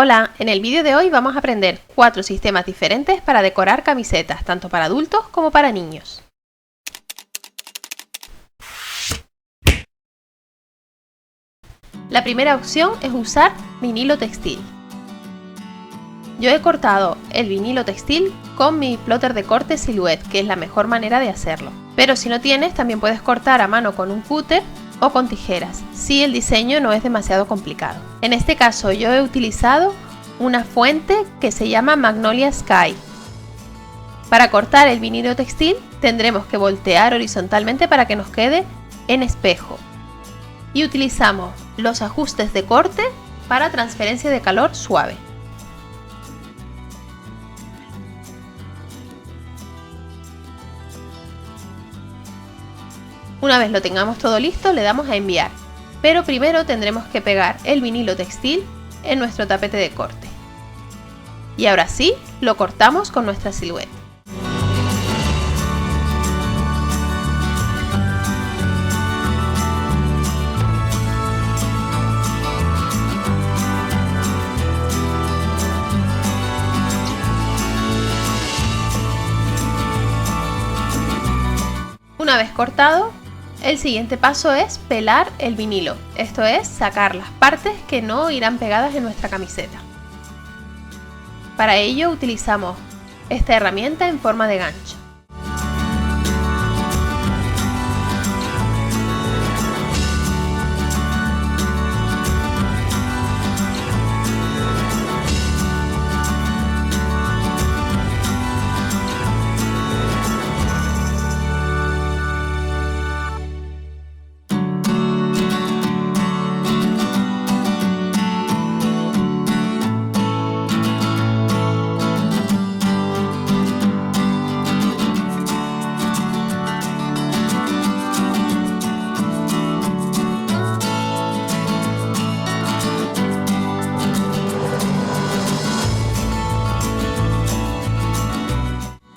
Hola, en el vídeo de hoy vamos a aprender 4 sistemas diferentes para decorar camisetas, tanto para adultos como para niños. La primera opción es usar vinilo textil. Yo he cortado el vinilo textil con mi plotter de corte Silhouette, que es la mejor manera de hacerlo. Pero si no tienes, también puedes cortar a mano con un cúter o con tijeras, si el diseño no es demasiado complicado. En este caso yo he utilizado una fuente que se llama Magnolia Sky. Para cortar el vinilo textil tendremos que voltear horizontalmente para que nos quede en espejo. Y utilizamos los ajustes de corte para transferencia de calor suave. Una vez lo tengamos todo listo, le damos a enviar, pero primero tendremos que pegar el vinilo textil en nuestro tapete de corte. Y ahora sí, lo cortamos con nuestra Silhouette. Una vez cortado, el siguiente paso es pelar el vinilo, esto es sacar las partes que no irán pegadas en nuestra camiseta. Para ello utilizamos esta herramienta en forma de gancho.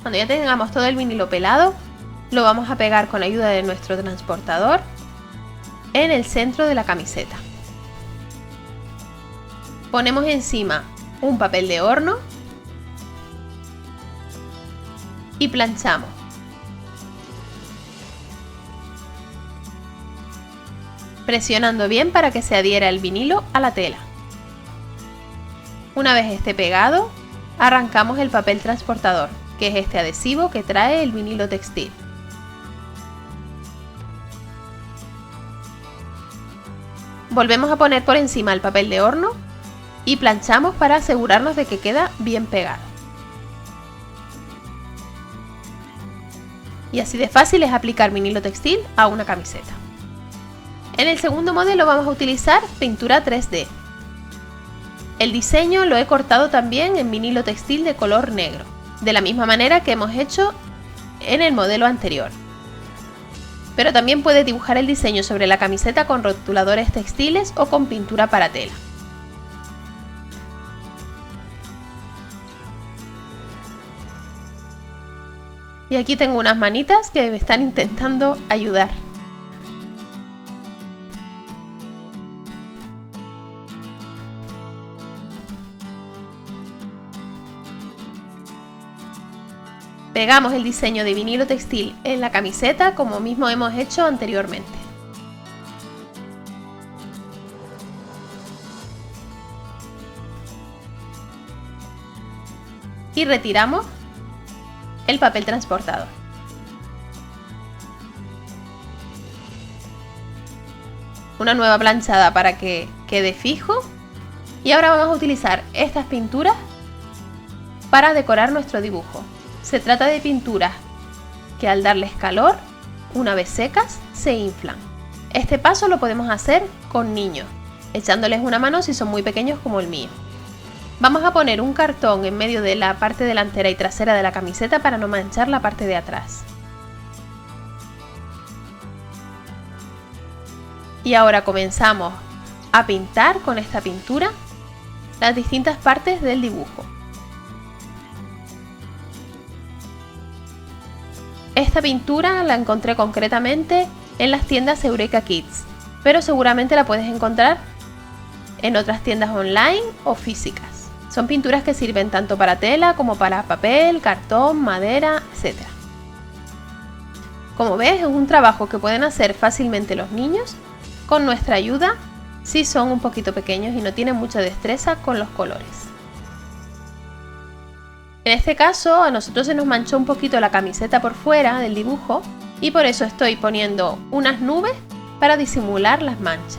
Cuando ya tengamos todo el vinilo pelado, lo vamos a pegar con ayuda de nuestro transportador en el centro de la camiseta. Ponemos encima un papel de horno y planchamos. Presionando bien para que se adhiera el vinilo a la tela. Una vez esté pegado, arrancamos el papel transportador, que es este adhesivo que trae el vinilo textil. Volvemos a poner por encima el papel de horno y planchamos para asegurarnos de que queda bien pegado. Y así de fácil es aplicar vinilo textil a una camiseta. En el segundo modelo vamos a utilizar pintura 3D. El diseño lo he cortado también en vinilo textil de color negro, de la misma manera que hemos hecho en el modelo anterior. Pero también puedes dibujar el diseño sobre la camiseta con rotuladores textiles o con pintura para tela. Y aquí tengo unas manitas que me están intentando ayudar. Pegamos el diseño de vinilo textil en la camiseta como mismo hemos hecho anteriormente. Y retiramos el papel transportador. Una nueva planchada para que quede fijo. Y ahora vamos a utilizar estas pinturas para decorar nuestro dibujo. Se trata de pinturas que al darles calor, una vez secas, se inflan. Este paso lo podemos hacer con niños, echándoles una mano si son muy pequeños como el mío. Vamos a poner un cartón en medio de la parte delantera y trasera de la camiseta para no manchar la parte de atrás. Y ahora comenzamos a pintar con esta pintura las distintas partes del dibujo. Esta pintura la encontré concretamente en las tiendas Eureka Kids, pero seguramente la puedes encontrar en otras tiendas online o físicas. Son pinturas que sirven tanto para tela como para papel, cartón, madera, etc. Como ves, es un trabajo que pueden hacer fácilmente los niños con nuestra ayuda si son un poquito pequeños y no tienen mucha destreza con los colores. En este caso a nosotros se nos manchó un poquito la camiseta por fuera del dibujo y por eso estoy poniendo unas nubes para disimular las manchas.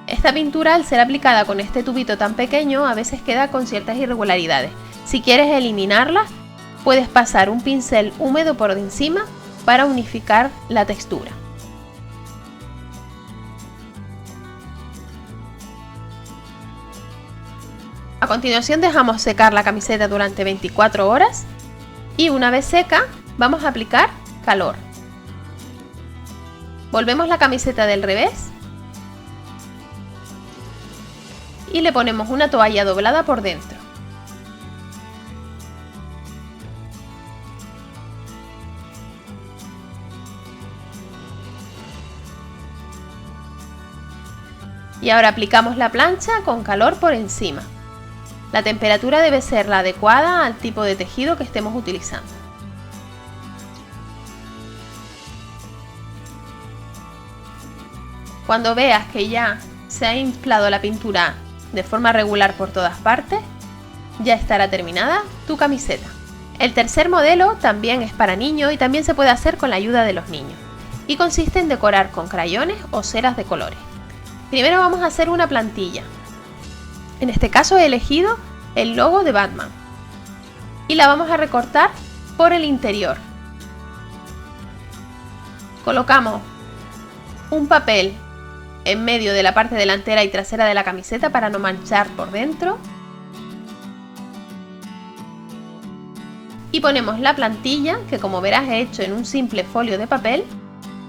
Esta pintura, al ser aplicada con este tubito tan pequeño, a veces queda con ciertas irregularidades. Si quieres eliminarlas, puedes pasar un pincel húmedo por encima para unificar la textura. A continuación dejamos secar la camiseta durante 24 horas y una vez seca vamos a aplicar calor. Volvemos la camiseta del revés y le ponemos una toalla doblada por dentro. Y ahora aplicamos la plancha con calor por encima. La temperatura debe ser la adecuada al tipo de tejido que estemos utilizando. Cuando veas que ya se ha inflado la pintura de forma regular por todas partes, ya estará terminada tu camiseta. El tercer modelo también es para niños y también se puede hacer con la ayuda de los niños. Y consiste en decorar con crayones o ceras de colores. Primero vamos a hacer una plantilla. En este caso he elegido el logo de Batman y la vamos a recortar por el interior. Colocamos un papel en medio de la parte delantera y trasera de la camiseta para no manchar por dentro y ponemos la plantilla, que como verás he hecho en un simple folio de papel,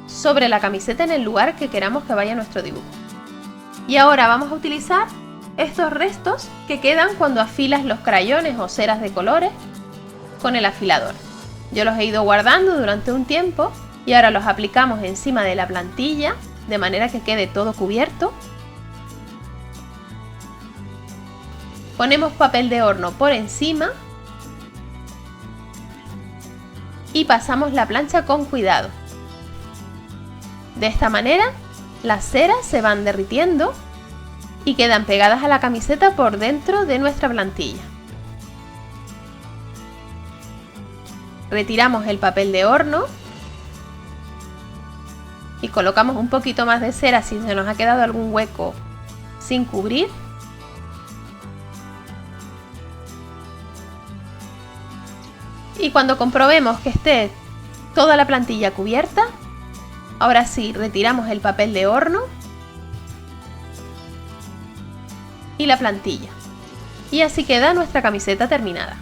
sobre la camiseta en el lugar que queramos que vaya nuestro dibujo. Y ahora vamos a utilizar estos restos que quedan cuando afilas los crayones o ceras de colores con el afilador. Yo los he ido guardando durante un tiempo y ahora los aplicamos encima de la plantilla de manera que quede todo cubierto. Ponemos papel de horno por encima y pasamos la plancha con cuidado. De esta manera las ceras se van derritiendo y quedan pegadas a la camiseta por dentro de nuestra plantilla. Retiramos el papel de horno y colocamos un poquito más de cera si se nos ha quedado algún hueco sin cubrir. Y cuando comprobemos que esté toda la plantilla cubierta, ahora sí retiramos el papel de horno y la plantilla. Y así queda nuestra camiseta terminada.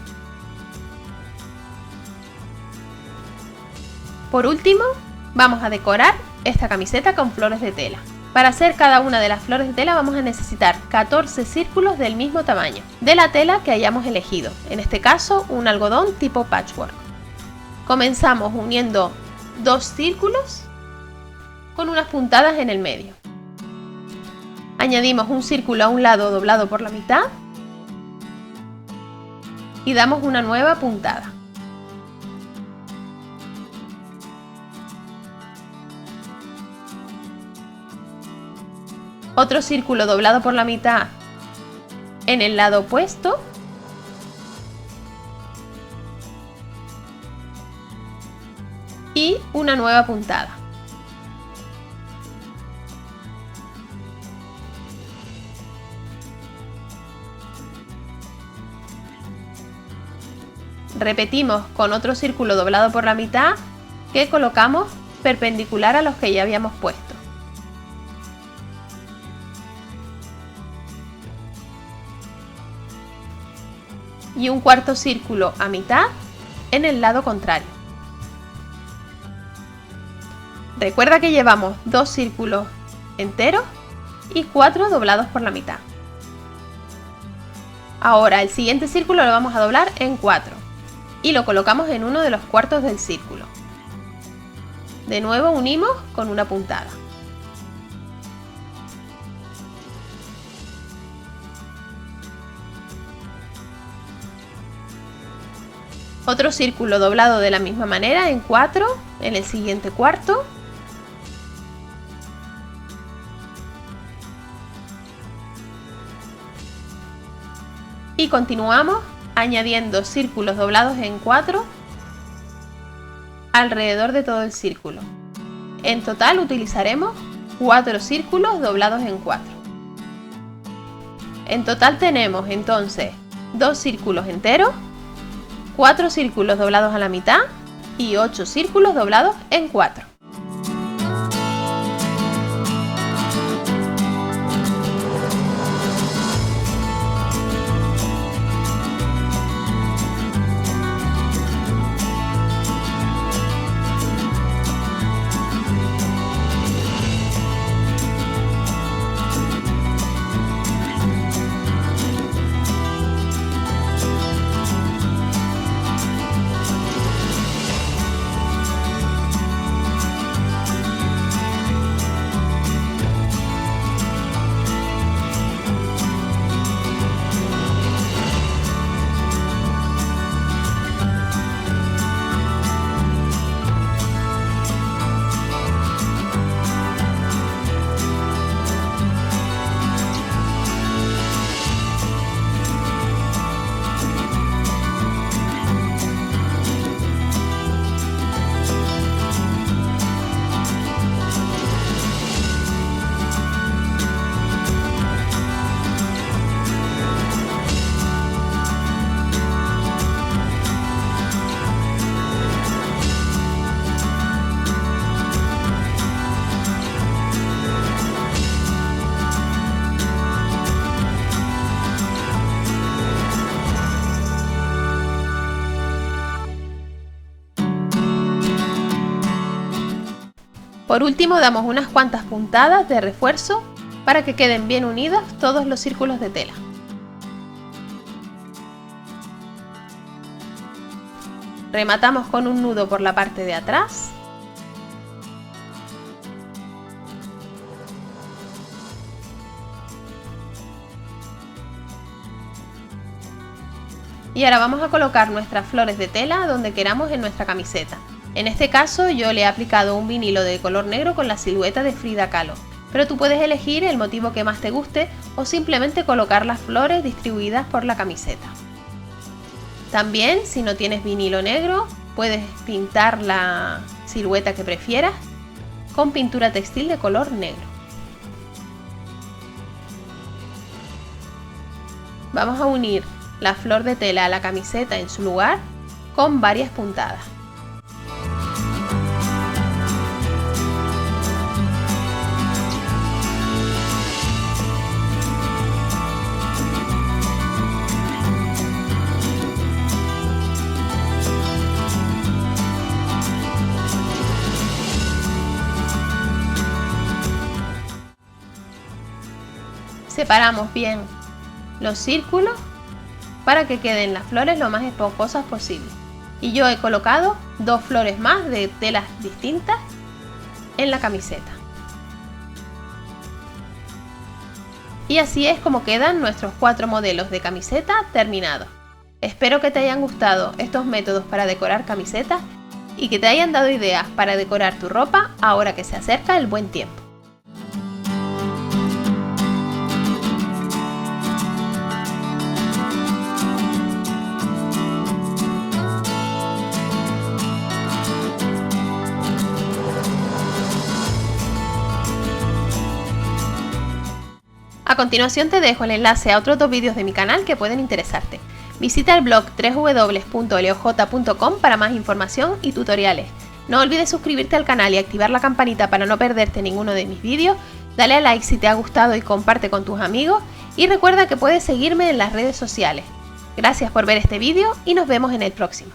Por último, vamos a decorar esta camiseta con flores de tela. Para hacer cada una de las flores de tela vamos a necesitar 14 círculos del mismo tamaño, de la tela que hayamos elegido, en este caso un algodón tipo patchwork. Comenzamos uniendo 2 círculos con unas puntadas en el medio. Añadimos un círculo a un lado doblado por la mitad y damos una nueva puntada. Otro círculo doblado por la mitad en el lado opuesto y una nueva puntada. Repetimos con otro círculo doblado por la mitad que colocamos perpendicular a los que ya habíamos puesto. Y un cuarto círculo a mitad en el lado contrario. Recuerda que llevamos 2 círculos enteros y 4 doblados por la mitad. Ahora el siguiente círculo lo vamos a doblar en 4 y lo colocamos en uno de los cuartos del círculo. De nuevo unimos con una puntada. Otro círculo doblado de la misma manera en 4 en el siguiente cuarto. Y continuamos añadiendo círculos doblados en 4 alrededor de todo el círculo. En total utilizaremos 4 círculos doblados en 4. En total tenemos entonces 2 círculos enteros, 4 círculos doblados a la mitad y 8 círculos doblados en 4. Por último, damos unas cuantas puntadas de refuerzo para que queden bien unidos todos los círculos de tela. Rematamos con un nudo por la parte de atrás. Y ahora vamos a colocar nuestras flores de tela donde queramos en nuestra camiseta. En este caso yo le he aplicado un vinilo de color negro con la silueta de Frida Kahlo, pero tú puedes elegir el motivo que más te guste o simplemente colocar las flores distribuidas por la camiseta. También, si no tienes vinilo negro, puedes pintar la silueta que prefieras con pintura textil de color negro. Vamos a unir la flor de tela a la camiseta en su lugar con varias puntadas. Separamos bien los círculos para que queden las flores lo más esponjosas posible. Y yo he colocado 2 flores más de telas distintas en la camiseta. Y así es como quedan nuestros 4 modelos de camiseta terminados. Espero que te hayan gustado estos métodos para decorar camisetas y que te hayan dado ideas para decorar tu ropa ahora que se acerca el buen tiempo. A continuación te dejo el enlace a otros 2 vídeos de mi canal que pueden interesarte. Visita el blog www.leoj.com para más información y tutoriales. No olvides suscribirte al canal y activar la campanita para no perderte ninguno de mis vídeos. Dale a like si te ha gustado y comparte con tus amigos. Y recuerda que puedes seguirme en las redes sociales. Gracias por ver este vídeo y nos vemos en el próximo.